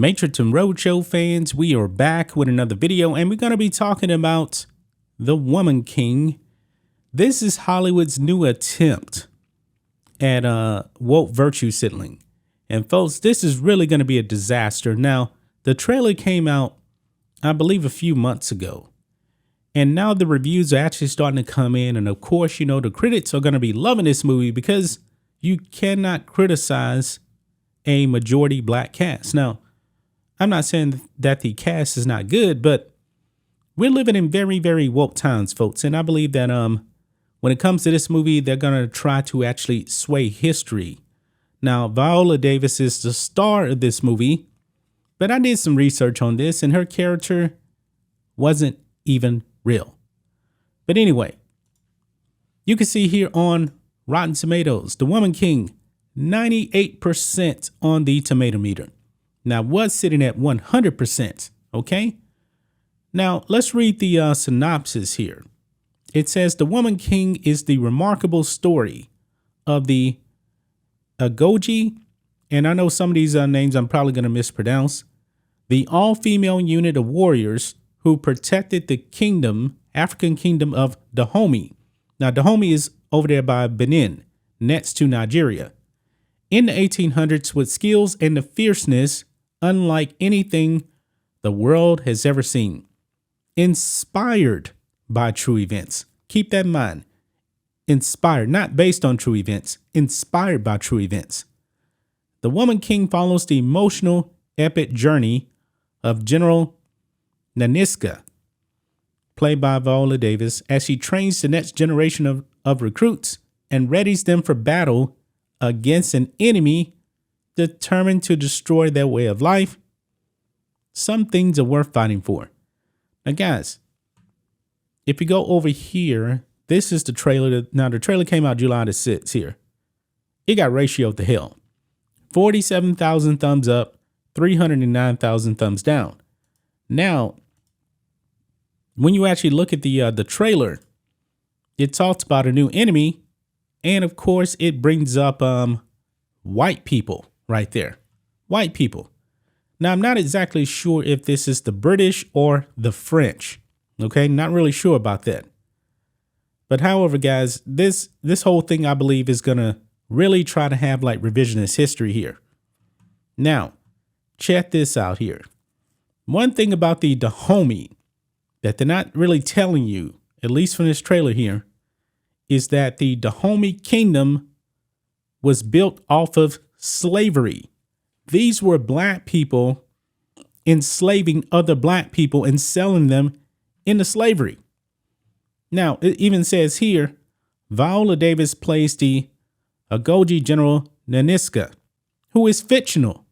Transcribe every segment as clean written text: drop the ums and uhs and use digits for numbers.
Matrixx and Rhodes show fans, we are back with another video, and we're going to be talking about The Woman King. This is Hollywood's new attempt at woke virtue signaling. And folks, this is really going to be a disaster. Now, the trailer came out, I believe, a few months ago. And now the reviews are actually starting to come in. And of course, you know, the critics are going to be loving this movie because you cannot criticize a majority black cast. Now, I'm not saying that the cast is not good, but we're living in very, very woke times, folks. And I believe that when it comes to this movie, they're going to try to actually sway history. Now, Viola Davis is the star of this movie, but I did some research on this, and her character wasn't even real. But anyway, you can see here on Rotten Tomatoes, The Woman King, 98% on the tomato meter. Now, was sitting at 100%, okay? Now, let's read the synopsis here. It says, The Woman King is the remarkable story of the Agoji, and I know some of these names I'm probably going to mispronounce, the all-female unit of warriors who protected the kingdom, African kingdom of Dahomey. Now, Dahomey is over there by Benin, next to Nigeria. In the 1800s, with skills and the fierceness unlike anything the world has ever seen. Inspired by true events. Keep that in mind. Inspired, not based on true events, inspired by true events. The Woman King follows the emotional, epic journey of General Naniska, played by Viola Davis, as she trains the next generation of recruits and readies them for battle against an enemy determined to destroy their way of life. Some things are worth fighting for. Now, guys, if you go over here, this is the trailer. Now, the trailer came out July the 6th here. It got ratioed to hell. 47,000 thumbs up, 309,000 thumbs down. Now, when you actually look at the trailer, it talks about a new enemy. And of course, it brings up white people right there. White people. Now, I'm not exactly sure if this is the British or the French. OK, not really sure about that. But however, guys, this whole thing, I believe, is going to really try to have like revisionist history here. Now, check this out here. One thing about the Dahomey that they're not really telling you, at least from this trailer here, is that the Dahomey kingdom was built off of slavery. These were black people enslaving other black people and selling them into slavery. Now, it even says here, Viola Davis plays the Agoji General Naniska, who is fictional.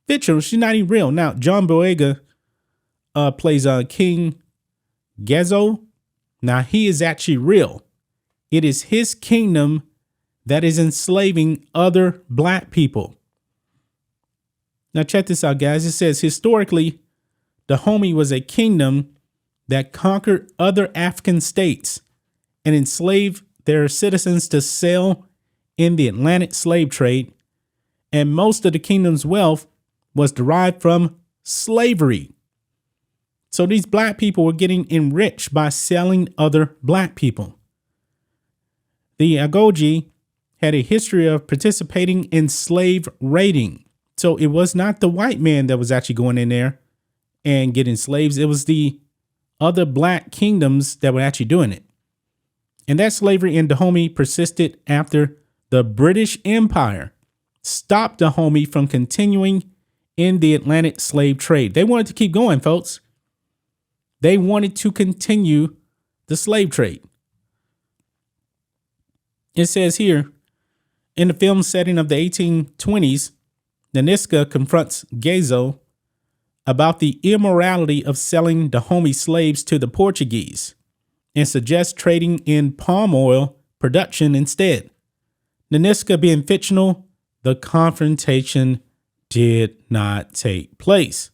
Fictional, she's not even real. Now, John Boyega plays King Gezo. Now, he is actually real. It is his kingdom that is enslaving other black people. Now, check this out, guys. It says, historically, Dahomey was a kingdom that conquered other African states and enslaved their citizens to sell in the Atlantic slave trade. And most of the kingdom's wealth was derived from slavery. So these black people were getting enriched by selling other black people. The Agoji had a history of participating in slave raiding. So it was not the white man that was actually going in there and getting slaves. It was the other black kingdoms that were actually doing it. And that slavery in Dahomey persisted after the British Empire stopped Dahomey from continuing in the Atlantic slave trade. They wanted to keep going, folks. They wanted to continue the slave trade. It says here, in the film setting of the 1820s, Naniska confronts Gezo about the immorality of selling Dahomey slaves to the Portuguese and suggests trading in palm oil production instead. Naniska being fictional, the confrontation did not take place.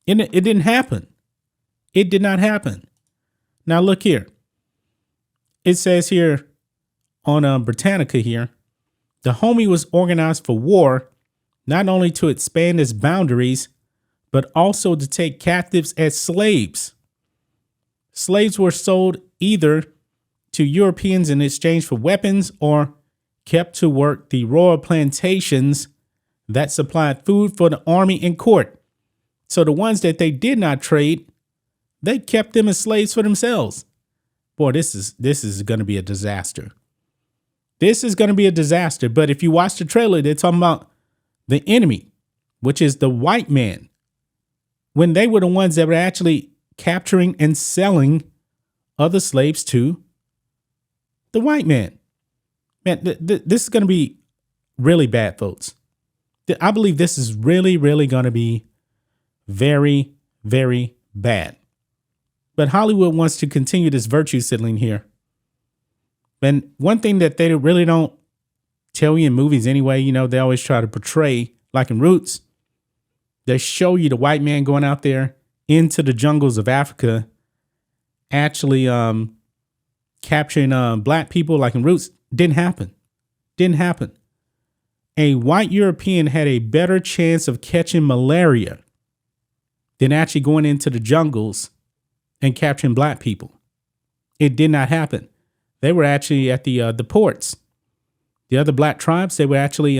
It didn't happen. It did not happen. Now look here. It says here on Britannica here, Dahomey was organized for war not only to expand its boundaries, but also to take captives as slaves. Slaves were sold either to Europeans in exchange for weapons or kept to work the royal plantations that supplied food for the army and court. So the ones that they did not trade, they kept them as slaves for themselves. Boy, this is going to be a disaster. This is going to be a disaster. But if you watch the trailer, they're talking about the enemy, which is the white man, when they were the ones that were actually capturing and selling other slaves to the white man. Man, this is going to be really bad, folks. I believe this is really, really going to be very, very bad. But Hollywood wants to continue this virtue signaling here. And one thing that they really don't tell you in movies anyway, you know, they always try to portray, like in Roots, they show you the white man going out there into the jungles of Africa, actually capturing black people, like in Roots. Didn't happen. A white European had a better chance of catching malaria than actually going into the jungles and capturing black people. It did not happen. They were actually at the ports. The other black tribes, they were actually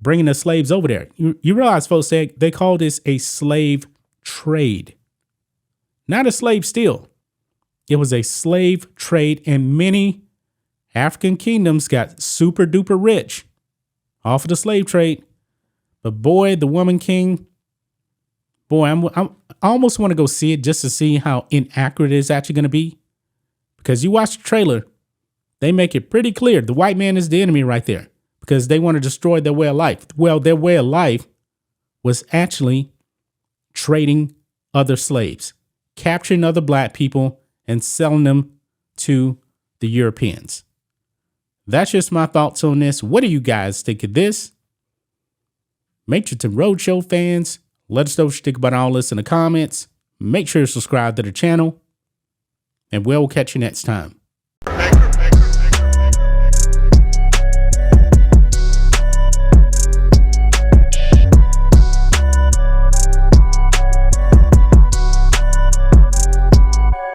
bringing the slaves over there. You realize, folks, they call this a slave trade, not a slave steal. It was a slave trade, and many African kingdoms got super duper rich off of the slave trade. But boy, the Woman King, boy, I almost want to go see it just to see how inaccurate it's actually going to be. Because you watch the trailer, they make it pretty clear the white man is the enemy right there because they want to destroy their way of life. Well, their way of life was actually trading other slaves, capturing other black people and selling them to the Europeans. That's just my thoughts on this. What do you guys think of this? Matrixx and Roadshow fans, let us know what you think about all this in the comments. Make sure to subscribe to the channel, and we'll catch you next time.